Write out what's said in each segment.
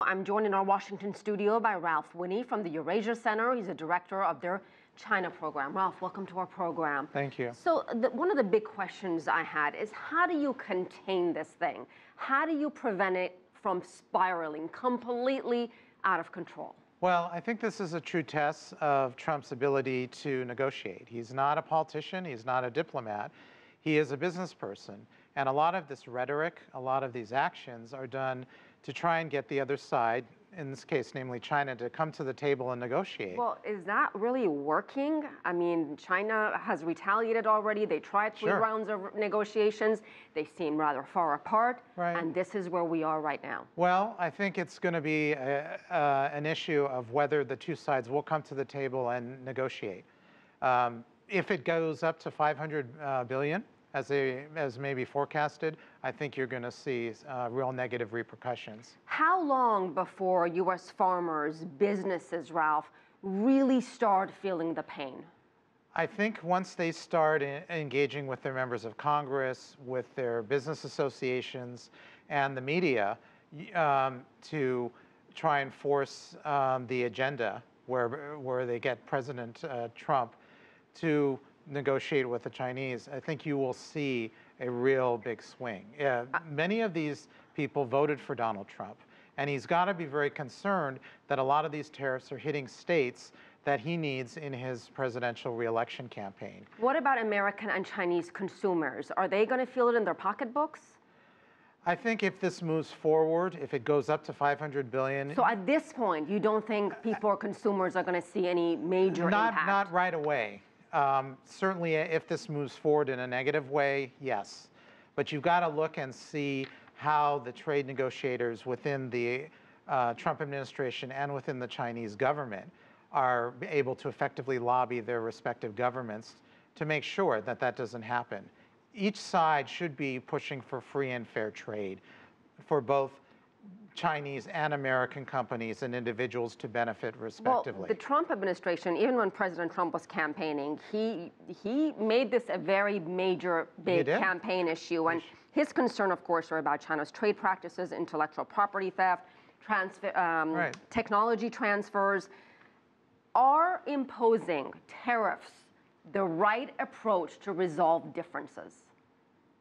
I'm joined in our Washington studio by Ralph Winnie from the Eurasia Center. He's a director of their China program. Ralph, welcome to our program. Thank you. So one of the big questions I had is, how do you contain this thing? How do you prevent it from spiraling completely out of control? Well, I think this is a true test of Trump's ability to negotiate. He's not a politician. He's not a diplomat. He is a business person. And a lot of this rhetoric, a lot of these actions are done to try and get the other side, in this case, namely China, to come to the table and negotiate. Well, is that really working? I mean, China has retaliated already. They tried three rounds of negotiations. They seem rather far apart. Right. And this is where we are right now. Well, I think it's going to be an issue of whether the two sides will come to the table and negotiate. If it goes up to $500 billion, as maybe forecasted, I think you're going to see real negative repercussions. How long before U.S. farmers, businesses, Ralph, really start feeling the pain? I think once they start engaging with their members of Congress, with their business associations, and the media to try and force the agenda where they get President Trump to negotiate with the Chinese, I think you will see a real big swing. Many of these people voted for Donald Trump, and he's got to be very concerned that a lot of these tariffs are hitting states that he needs in his presidential reelection campaign. What about American and Chinese consumers? Are they going to feel it in their pocketbooks? I think if this moves forward, if it goes up to $500 billion... So at this point, you don't think people or consumers are going to see any major impact? Not right away. Certainly, if this moves forward in a negative way, yes. But you've got to look and see how the trade negotiators within the Trump administration and within the Chinese government are able to effectively lobby their respective governments to make sure that that doesn't happen. Each side should be pushing for free and fair trade for both Chinese and American companies and individuals to benefit respectively. Well, the Trump administration, even when President Trump was campaigning, he made this a very major, big campaign issue. And his concern, of course, are about China's trade practices, intellectual property theft, technology transfers. Are imposing tariffs the right approach to resolve differences?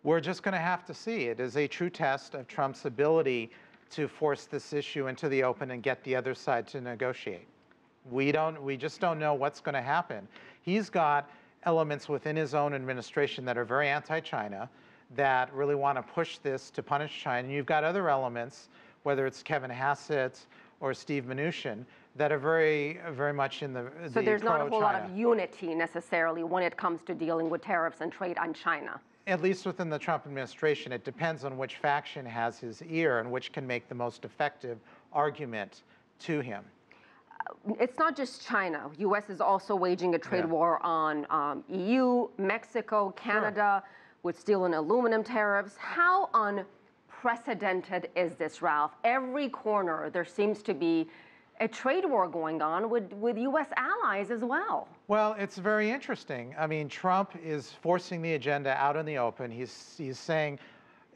We're just going to have to see. It is a true test of Trump's ability to force this issue into the open and get the other side to negotiate. We just don't know what's going to happen. He's got elements within his own administration that are very anti-China, that really want to push this to punish China. And you've got other elements, whether it's Kevin Hassett or Steve Mnuchin, that are very, very much in the So there's not a whole lot of unity necessarily when it comes to dealing with tariffs and trade on China. At least within the Trump administration, it depends on which faction has his ear and which can make the most effective argument to him. It's not just China. U.S. is also waging a trade war on EU, Mexico, Canada, with steel and aluminum tariffs. How unprecedented is this, Ralph? Every corner there seems to be a trade war going on with U.S. allies as well. Well, it's very interesting. I mean, Trump is forcing the agenda out in the open. He's saying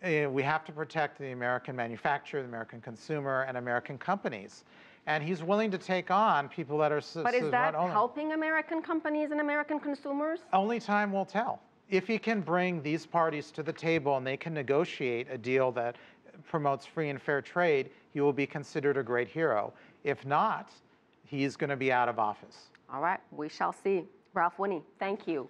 we have to protect the American manufacturer, the American consumer, and American companies. And he's willing to take on people that are... But is that helping American companies and American consumers? Only time will tell. If he can bring these parties to the table and they can negotiate a deal that promotes free and fair trade, he will be considered a great hero. If not, he's going to be out of office. All right, we shall see. Ralph Winnie, thank you.